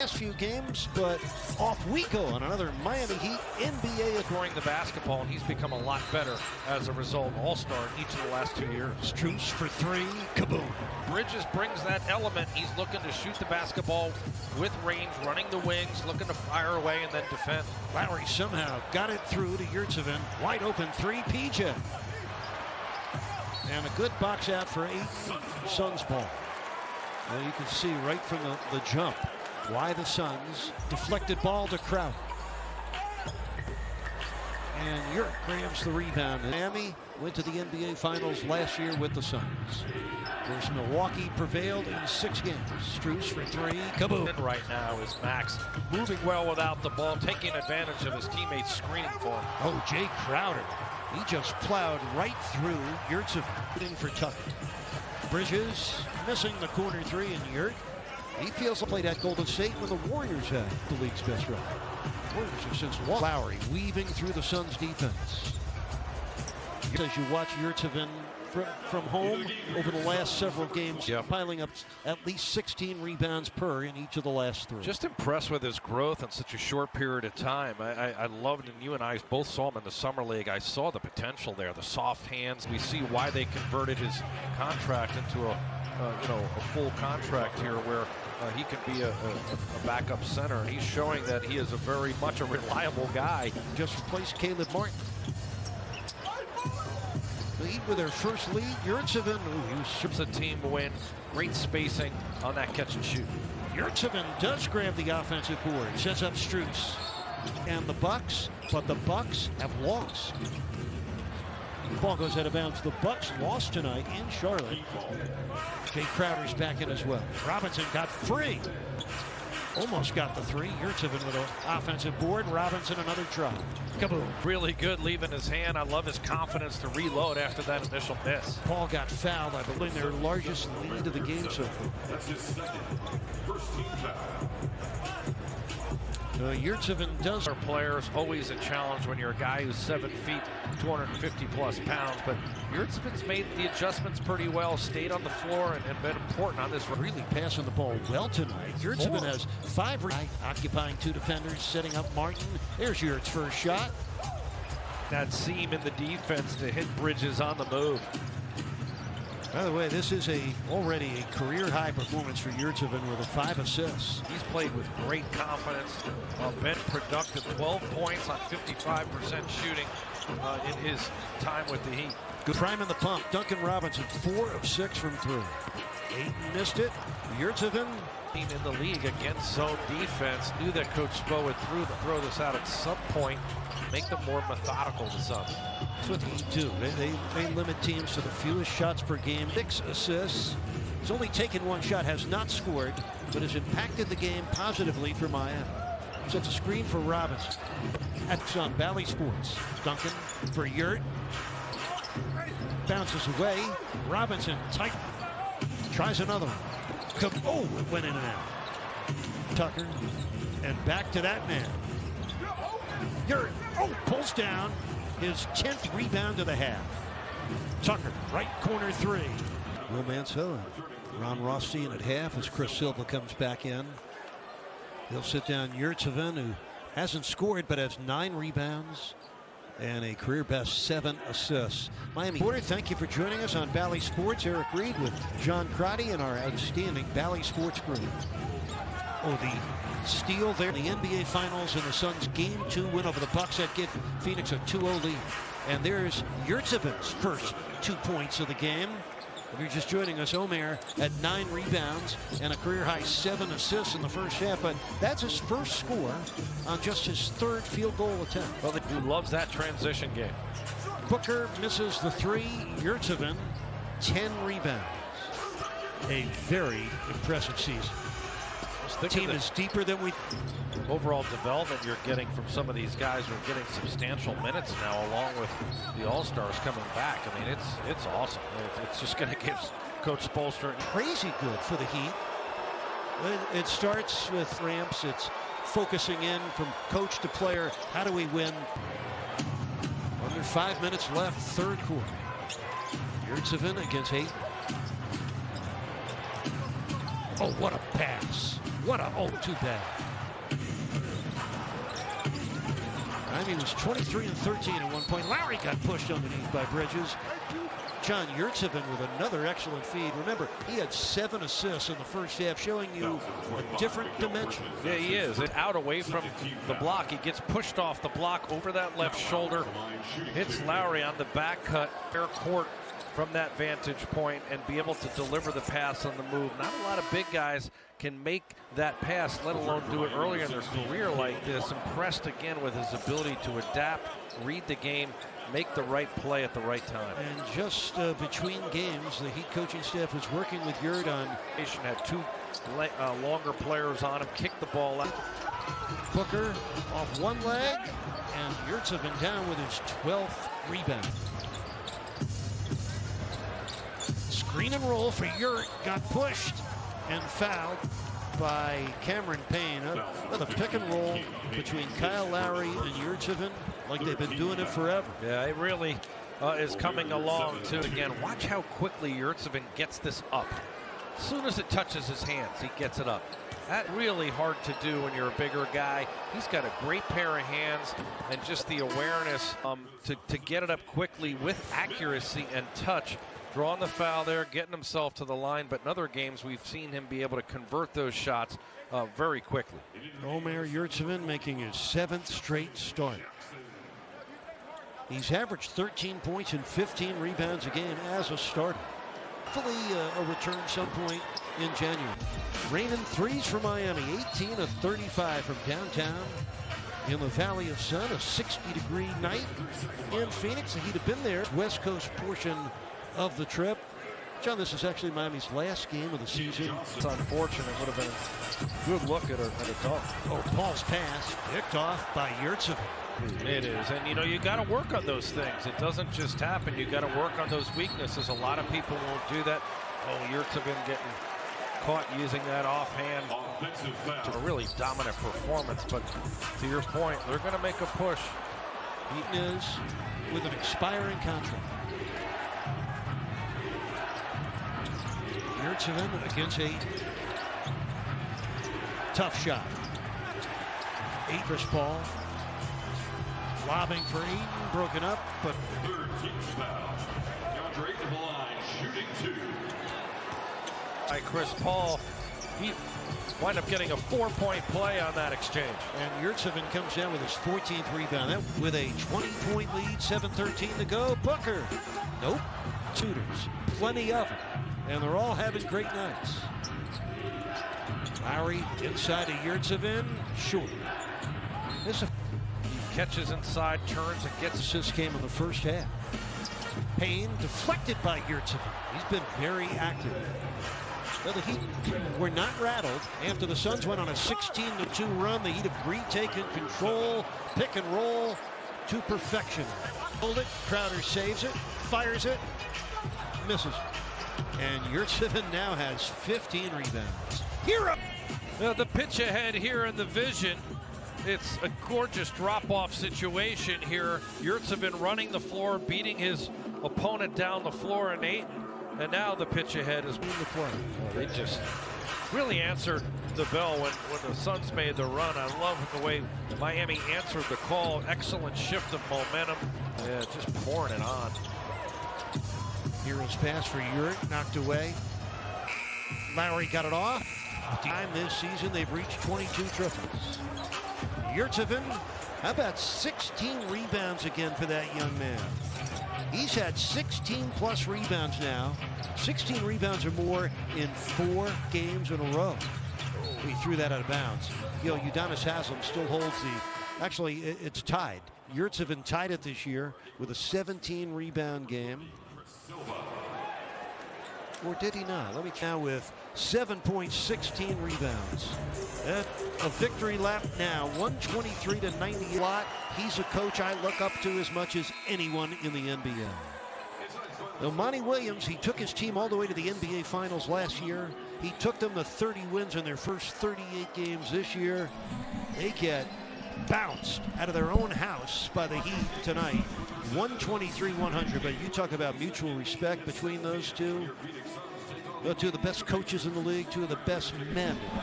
Last few games, but off we go on another Miami Heat NBA scoring the basketball, and he's become a lot better as a result. All-star in each of the last 2 years. Struce for three, kaboom. Bridges brings that element. He's looking to shoot the basketball with range, running the wings, looking to fire away and then defend. Lowry somehow got it through to Yurtseven. Wide open three, PJ. And a good box out for 8 Suns ball. Well, you can see right from the jump why the Suns deflected ball to Crowder. And Yurt grabs the rebound. Miami went to the NBA Finals last year with the Suns. Whereas Milwaukee prevailed in 6 games. Struce for three, kaboom. Right now is Max moving well without the ball, taking advantage of his teammates screening for him. Oh, Jay Crowder. He just plowed right through Yurtseven in for Tucker. Bridges missing the corner three, and Yurt, he feels like played at Golden State when the Warriors had the league's best record. Warriors have since lost. Lowry weaving through the Suns defense. As you watch Yurtseven from home over the last several games, piling up at least 16 rebounds per in each of the last 3. Just impressed with his growth in such a short period of time. I loved, and you and I both saw him in the summer league. I saw the potential there, the soft hands. We see why they converted his contract into a full contract here, where he can be a backup center, and he's showing that he is very much a reliable guy. Just replaced Caleb Martin. Lead with their first lead. Yurtseven, It's a team win. Great spacing on that catch and shoot. Yurtseven does grab the offensive board. Sets up Struce and the Bucks, but the Bucks have lost. The ball goes out of bounds. The Bucks lost tonight in Charlotte. Jay Crowder's back in as well. Robinson got free. Almost got the three. Yurtseven with an offensive board. Robinson another try. Kaboom. Really good leaving his hand. I love his confidence to reload after that initial miss. Paul got fouled, I believe, their largest lead of the game so far. That's his second first team foul. Yurtseven does. Our players always a challenge when you're a guy who's 7 feet, 250 plus pounds, but Yurtseven's made the adjustments pretty well, stayed on the floor and been important on this. Really passing the ball well tonight. Yurtseven has 5 occupying 2 defenders, setting up Martin. There's Yurt's first shot. That seam in the defense to hit Bridges on the move. By the way, this is already a career-high performance for Yurtseven with 5 assists. He's played with great confidence, been productive, 12 points on 55% shooting in his time with the Heat. Good prime in the pump. Duncan Robinson, 4 of 6 from 3. Ayton missed it. Yurtseven in the league against zone defense, knew that Coach Spo would throw this out at some point, make them more methodical to some. That's what the Heat do. They limit teams to the fewest shots per game. 6 assists. He's only taken 1 shot, has not scored, but has impacted the game positively for Miami. Sets a screen for Robinson. That's on Bally Sports. Duncan for Yurt. Bounces away. Robinson tight. Tries another one. Oh, it went in and out. Tucker. And back to that man. Yurt. Oh, pulls down. His 10th rebound of the half. Tucker, right corner 3. Will Manso, Ron Rothstein at half as Chris Silva comes back in. He'll sit down Yurtseven, who hasn't scored but has 9 rebounds and a career best 7 assists. Miami Porter, thank you for joining us on Bally Sports. Eric Reed with John Crotty and our outstanding Bally Sports group. Oh, the steal there in the NBA Finals and the Suns' Game 2 win over the Bucks that give Phoenix a 2-0 lead. And there's Yurtseven's first 2 points of the game. If you're just joining us, Ömer had 9 rebounds and a career-high 7 assists in the first half, but that's his first score on just his 3rd field goal attempt. Well, he loves that transition game. Booker misses the 3. Yurtseven, 10 rebounds. A very impressive season. The team is deeper than we. Overall development you're getting from some of these guys who are getting substantial minutes now, along with the All-Stars coming back. I mean, it's awesome. It's just going to give Coach Spoelstra crazy good for the Heat. It starts with ramps. It's focusing in from coach to player. How do we win? Under 5 minutes left, 3rd quarter. Yurtseven against Ayton. Oh, what a pass. What a, oh, too bad. Miami was 23 and 13 at one point. Lowry got pushed underneath by Bridges. John Yurtseven with another excellent feed. Remember, he had 7 assists in the first half, showing you a different dimension. Yeah, he is. It's out away from the block. He gets pushed off the block over that left shoulder. Hits Lowry on the back cut, fair court from that vantage point, and be able to deliver the pass on the move. Not a lot of big guys can make that pass, let alone do it earlier in their career like this. Impressed again with his ability to adapt, read the game, make the right play at the right time. And just between games, the Heat coaching staff was working with Yurt on. Had 2 longer players on him, kicked the ball out. Booker off one leg, and Yurtseven down with his 12th rebound. Screen and roll for Yurt, got pushed and fouled by Cameron Payne. The pick and roll between Kyle Lowry and Yurtseven, like they've been doing it forever. Yeah, it really is coming along too. Again, watch how quickly Yurtseven gets this up. As soon as it touches his hands, he gets it up. That's really hard to do when you're a bigger guy. He's got a great pair of hands and just the awareness to get it up quickly with accuracy and touch. Drawing the foul there, getting himself to the line, but in other games we've seen him be able to convert those shots very quickly. Ömer Yurtseven making his 7th straight start. He's averaged 13 points and 15 rebounds a game as a starter. Hopefully a return some point in January. Raining threes for Miami, 18 of 35 from downtown. In the Valley of Sun, a 60-degree night in Phoenix. He'd have been there, West Coast portion of the trip. John, this is actually Miami's last game of the season. It's unfortunate. It would have been a good look at a dunk. Oh, Paul's pass picked off by Yurtseven. It is, and you know, you got to work on those things. It doesn't just happen. You got to work on those weaknesses. A lot of people won't do that. Oh, Yurtseven getting caught using that offhand to a really dominant performance. But to your point, they're going to make a push. Heaton is with an expiring contract. Yurtseven against 8. Tough shot. 8 Chris Paul. Lobbing for Eaton, broken up, but 13th foul. DeAndre to the line, shooting 2. By Chris Paul, he wind up getting a 4-point play on that exchange. And Yurtseven comes down with his 14th rebound. That with a 20-point lead, 7:13 to go. Booker, nope. Shooters, plenty of them, and they're all having great nights. Lowry inside to Yurtseven, short. This is Catches inside, turns, and gets. Assist came in the first half. Payne deflected by Yurtseven. He's been very active. Well, the Heat were not rattled after the Suns went on a 16-2 run. The Heat have retaken control, pick and roll to perfection. Hold it, Crowder saves it, fires it, misses. And Yurtseven now has 15 rebounds. Hero! The pitch ahead here in the vision. It's a gorgeous drop-off situation here. Yurtseven running the floor, beating his opponent down the floor in 8. And now the pitch ahead is moving the floor. They just really answered the bell when the Suns made the run. I love the way Miami answered the call. Excellent shift of momentum. Yeah, just pouring it on. Hero's pass for Yurt, knocked away. Lowry got it off. Time this season, they've reached 22 triples. Yurtseven, how about 16 rebounds again for that young man? He's had 16 plus rebounds now. 16 rebounds or more in 4 games in a row. He threw that out of bounds. You know, Udonis Haslem still holds the, actually it's tied. Yurtseven tied it this year with a 17 rebound game. Or did he not? Let me count with 7 points, 16 rebounds. A victory lap now, 123 to 90 a lot. He's a coach I look up to as much as anyone in the NBA. Now, Monty Williams, he took his team all the way to the NBA Finals last year. He took them to 30 wins in their first 38 games this year. They get bounced out of their own house by the Heat tonight. 123-100, but you talk about mutual respect between those two. They're 2 of the best coaches in the league, 2 of the best men in